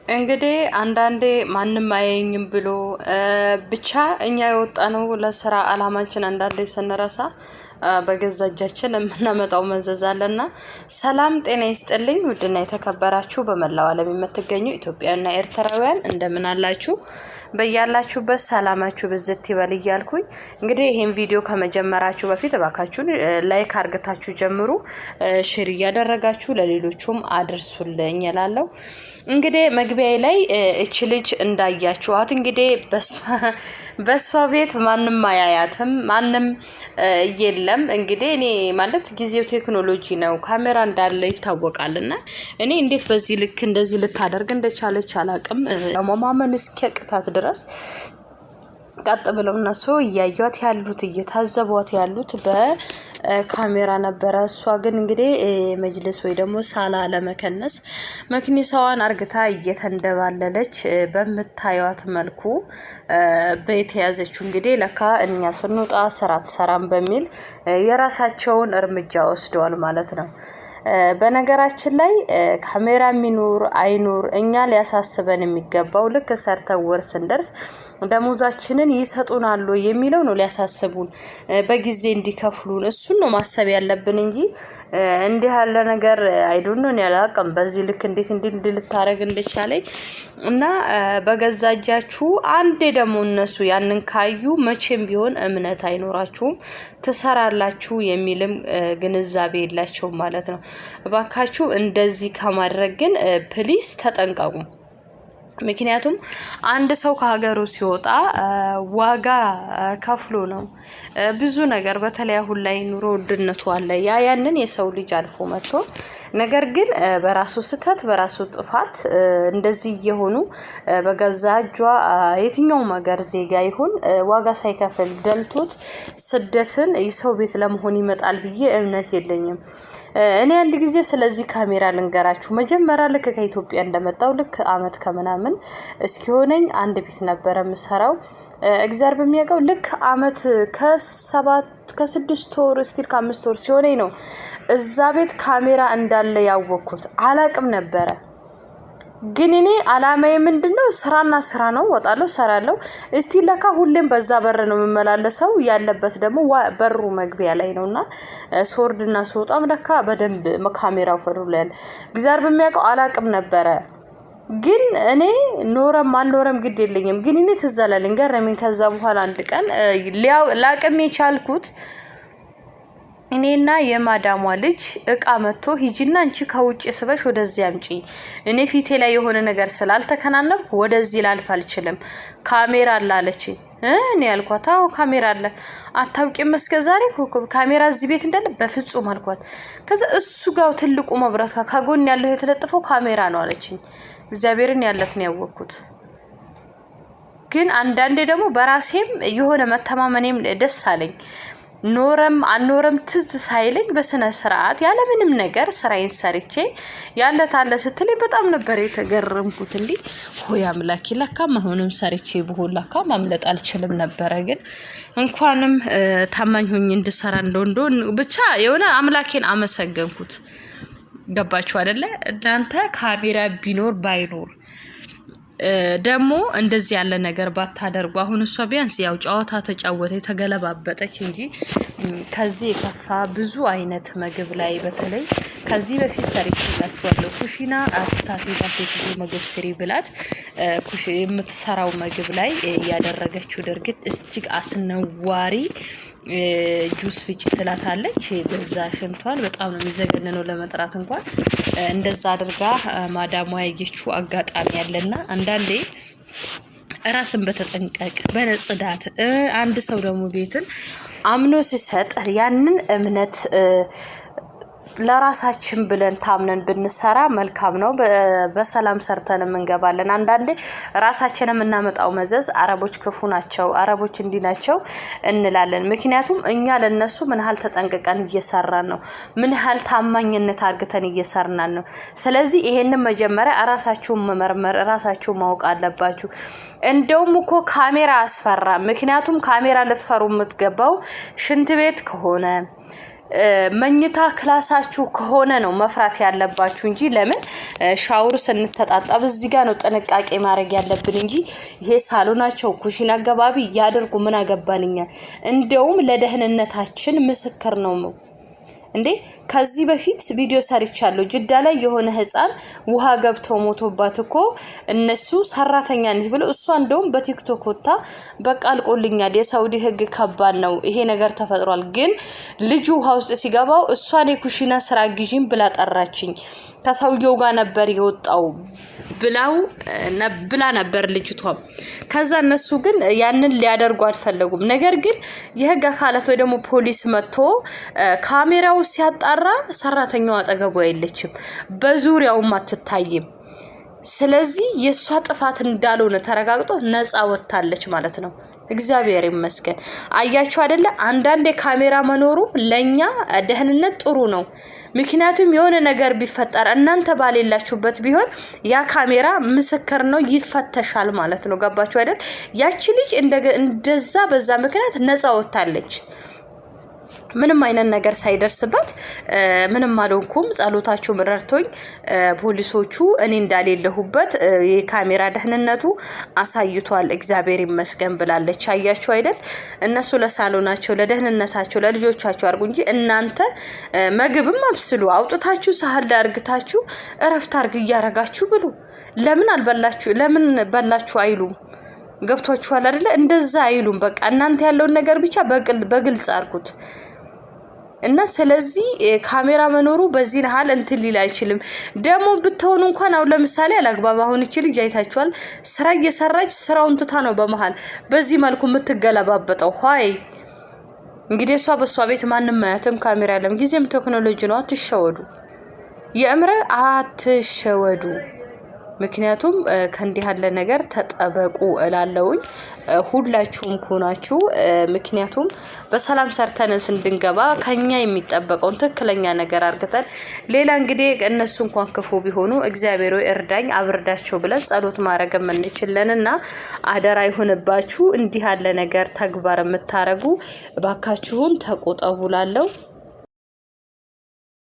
እንግዲህ አንዳንዴ ማንም አያየኝም ብሎ ብቻ እኛ የወጣነው ለስራ አላማችን አንዳንዴ ስንረሳ በገዛ እጃችን የምናመጣው መዘዝ አለና። ሰላም ጤና ይስጥልኝ ውድና የተከበራችሁ በመላው ዓለም የምትገኙ ኢትዮጵያውያንና ኤርትራውያን እንደምን አላችሁ? በያላችሁበት ሰላማችሁ ብዝት ይበል እያልኩኝ እንግዲህ ይሄን ቪዲዮ ከመጀመራችሁ በፊት እባካችሁ ላይክ አድርጋችሁ ጀምሩ፣ ሼር እያደረጋችሁ ለሌሎቹም አድርሱልኝ እላለሁ። እንግዲህ መግቢያዬ ላይ እቺ ልጅ እንዳያችኋት እንግዲህ በሷ ቤት ማንም አያያትም፣ ማንም የለም። እንግዲህ እኔ ማለት ጊዜው ቴክኖሎጂ ነው፣ ካሜራ እንዳለ ይታወቃልና እኔ እንዴት በዚህ ልክ እንደዚህ ልታደርግ እንደቻለች አላቅም። ማማመን እስኪያቅታት ድረስ ቀጥ ብለው እነሱ እያዩት ያሉት እየታዘቧት ያሉት በካሜራ ነበረ። እሷ ግን እንግዲህ መጅልስ ወይ ደግሞ ሳላ ለመከነስ መክኒሳዋን አርግታ እየተንደባለለች በመታዩት መልኩ በተያዘችው እንግዲህ ለካ እኛ ስንወጣ ስራ ተሰራም በሚል የራሳቸውን እርምጃ ወስደዋል ማለት ነው። በነገራችን ላይ ካሜራ ሚኑር አይኑር እኛ ሊያሳስበን የሚገባው ልክ ሰርተው ወር ስንደርስ ደሞዛችንን ይሰጡናል የሚለው ነው ሊያሳስቡን፣ በጊዜ እንዲከፍሉን እሱን ነው ማሰብ ያለብን እንጂ እንዲህ ያለ ነገር አይዶንኖን ያላቀም በዚህ ልክ እንዴት ልታረግ እንደቻለኝ እና በገዛ እጃችሁ አንዴ ደግሞ እነሱ ያንን ካዩ መቼም ቢሆን እምነት አይኖራችሁም፣ ትሰራላችሁ የሚልም ግንዛቤ የላቸውም ማለት ነው። እባካችሁ እንደዚህ ከማድረግ ግን ፕሊስ ተጠንቀቁ። ምክንያቱም አንድ ሰው ከሀገሩ ሲወጣ ዋጋ ከፍሎ ነው ብዙ ነገር፣ በተለይ አሁን ላይ ኑሮ ውድነቱ አለ። ያንን የሰው ልጅ አልፎ መጥቶ ነገር ግን በራሱ ስተት በራሱ ጥፋት እንደዚህ የሆኑ በገዛ እጇ የትኛውም ሀገር ዜጋ ይሁን ዋጋ ሳይከፍል ደልቶት ስደትን የሰው ቤት ለመሆን ይመጣል ብዬ እምነት የለኝም። እኔ አንድ ጊዜ ስለዚህ ካሜራ ልንገራችሁ። መጀመሪያ ልክ ከኢትዮጵያ እንደመጣው ልክ አመት ከምናምን እስኪሆነኝ አንድ ቤት ነበር የምሰራው። እግዚአብሔር በሚያውቀው ልክ አመት ከ6 ወር ስቲል ከ5 ወር ሲሆነኝ ነው እዛ ቤት ካሜራ እንዳለ ያወቅኩት። አላቅም ነበረ። ግን እኔ አላማዬ ምንድነው ስራና ስራ ነው፣ ወጣለሁ ሰራለሁ። እስቲ ለካ ሁሌም በዛ በር ነው የምመላለሰው፣ ያለበት ደግሞ በሩ መግቢያ ላይ ነውና ሶርድና ሶጣም ለካ በደንብ ካሜራው ፈሩላል። እግዚአብሔር በሚያውቀው አላቅም ነበረ። ግን እኔ ኖረም አልኖረም ግድ የለኝም። ግን እኔ ተዘላለኝ ገረመኝ። ከዛ በኋላ አንድ ቀን ላቅም የቻልኩት እኔና የማዳሟ ልጅ እቃ መጥቶ ሂጂና አንቺ ከውጭ ስበሽ ወደዚህ አምጪ፣ እኔ ፊቴ ላይ የሆነ ነገር ስላልተከናነብኩ ወደዚህ ላልፍ አልችልም፣ ካሜራ አለ አለችኝ። እኔ ያልኳት አዎ ካሜራ አለ፣ አታውቂም እስከዛሬ ካሜራ እዚህ ቤት እንዳለ? በፍጹም አልኳት። ከዛ እሱ ጋር ትልቁ መብራት ከጎን ያለው የተለጠፈው ካሜራ ነው አለችኝ። እግዚአብሔርን ያለፍን ያወቅኩት። ግን አንዳንዴ ደግሞ በራሴም የሆነ መተማመኔም ደስ አለኝ። ኖረም አልኖረም ትዝ ሳይለኝ በስነ ስርዓት ያለ ምንም ነገር ስራዬን ሰርቼ ያለታለ ስትለኝ በጣም ነበር የተገረምኩት። እንዴ ሆይ አምላኬ፣ ለካ አሁንም ሰርቼ በሆላካ ማምለጥ አልችልም ነበር። ግን እንኳንም ታማኝ ሆኜ እንድሰራ እንደው ብቻ የሆነ አምላኬን አመሰገንኩት። ገባችሁ አይደለ? እናንተ ካሜራ ቢኖር ባይኖር ደግሞ እንደዚህ ያለ ነገር ባታደርጉ። አሁን እሷ ቢያንስ ያው ጨዋታ ተጫወተ ተገለባበጠች እንጂ ከዚህ የከፋ ብዙ አይነት ምግብ ላይ በተለይ ከዚህ በፊት ሰርቼላችኋለሁ። ኩሽና አፍታፊ ባሴት ምግብ ስሪ ብላት የምትሰራው ምግብ ላይ ያደረገችው ድርጊት እጅግ አስነዋሪ። ጁስ ፍጭ ትላታለች። በዛ ሽንቷን በጣም ነው የሚዘገነነው ለመጥራት እንኳን እንደዛ አድርጋ ማዳሟ ያየችው አጋጣሚ ያለና አንዳንዴ ራስን በተጠንቀቅ በነጽዳት አንድ ሰው ደግሞ ቤትን አምኖ ሲሰጥ ያንን እምነት ለራሳችን ብለን ታምነን ብንሰራ መልካም ነው። በሰላም ሰርተን እንገባለን። አንዳንዴ ራሳችንን እናመጣው መዘዝ አረቦች ክፉ ናቸው፣ አረቦች እንዲህ ናቸው እንላለን። ምክንያቱም እኛ ለነሱ ምን ያህል ተጠንቅቀን እየሰራን ነው፣ ምን ያህል ታማኝነት አርግተን እየሰራን ነው። ስለዚህ ይሄንን መጀመሪያ ራሳችሁን መመርመር ራሳችሁን ማወቅ አለባችሁ። እንደውም እኮ ካሜራ አስፈራ። ምክንያቱም ካሜራ ልትፈሩ የምትገባው ሽንት ቤት ከሆነ መኝታ ክላሳችሁ ከሆነ ነው መፍራት ያለባችሁ እንጂ ለምን ሻወር ስንተጣጣብ እዚህ ጋር ነው ጥንቃቄ ማድረግ ያለብን እንጂ ይሄ ሳሎናቸው ኩሽና አገባቢ ያደርጉ ምን አገባንኛ እንደውም ለደህንነታችን ምስክር ነው እንዴ ከዚህ በፊት ቪዲዮ ሰርቻለሁ ጅዳ ላይ የሆነ ህፃን ውሃ ገብቶ ሞቶባት እኮ እነሱ ሰራተኛ ነች ብሎ እሷ እንደውም በቲክቶክ ወጣ በቃ አልቆልኛል የሳውዲ ህግ ከባድ ነው ይሄ ነገር ተፈጥሯል ግን ልጁ ውሃ ውስጥ ሲገባው እሷን የኩሽና ስራ ግዢም ብላ ጠራችኝ ከሳውዲው ጋር ነበር የወጣው ብላ ነበር ልጅቷ ከዛ እነሱ ግን ያንን ሊያደርጉ አልፈለጉም ነገር ግን የህግ አካላት ወይ ደግሞ ፖሊስ መጥቶ ካሜራው ሲያጣራ ሰራተኛው አጠገቡ አይለችም በዙሪያው ማትታይም ስለዚህ የሷ ጥፋት እንዳልሆነ ተረጋግጦ ነፃ ወጣለች ማለት ነው እግዚአብሔር ይመስገን አያችሁ አይደለ አንዳንዴ ካሜራ መኖሩ ለኛ ደህንነት ጥሩ ነው ምክንያቱም የሆነ ነገር ቢፈጠር እናንተ ባሌላችሁበት ቢሆን ያ ካሜራ ምስክር ነው ይፈተሻል ማለት ነው ገባችሁ አይደል ያቺ ልጅ እንደዛ በዛ ምክንያት ነፃ ወጣለች ምንም አይነት ነገር ሳይደርስበት ምንም አልሆንኩም ጸሎታችሁ ምረርቶኝ ፖሊሶቹ እኔ እንዳሌለሁበት የካሜራ ደህንነቱ አሳይቷል እግዚአብሔር ይመስገን ብላለች አያችሁ አይደል እነሱ ለሳሎናቸው ለደህንነታቸው ለልጆቻቸው አርጉ እንጂ እናንተ ምግብም አብስሉ አውጥታችሁ ሳህል ላይ አርግታችሁ እረፍት አርግ ያረጋችሁ ብሉ ለምን አልበላችሁ ለምን በላችሁ አይሉም ገብቷችኋል አይደል እንደዛ አይሉም በቃ እናንተ ያለውን ነገር ብቻ በግልጽ አርጉት እና ስለዚህ ካሜራ መኖሩ በዚህ ሀል እንትን ሊል አይችልም ደሞ ብትሆኑ እንኳን አው ለምሳሌ አላግባብ አሁን እቺ ልጅ አይታችኋል ስራ እየሰራች ስራውን ትታ ነው በመሃል በዚህ መልኩ የምትገለባበጠው ሆይ እንግዲህ እሷ በሷ ቤት ማንንም ማያተም ካሜራ ያለም ጊዜም ቴክኖሎጂ ነው አትሸወዱ የእምረ አትሸወዱ ምክንያቱም ከእንዲህ ያለ ነገር ተጠበቁ እላለሁኝ ሁላችሁም ኮናችሁ ምክንያቱም በሰላም ሰርተንስ እንድንገባ ከኛ የሚጠበቀው ትክክለኛ ነገር አርግተን ሌላ እንግዲህ እነሱ እንኳን ክፉ ቢሆኑ እግዚአብሔር እርዳኝ አብርዳቸው ብለን ጸሎት ማድረግ እንችላልንና አደራ ይሁንባችሁ እንዲህ ያለ ነገር ተግባር የምታረጉ ባካችሁን ተቆጠቡላለሁ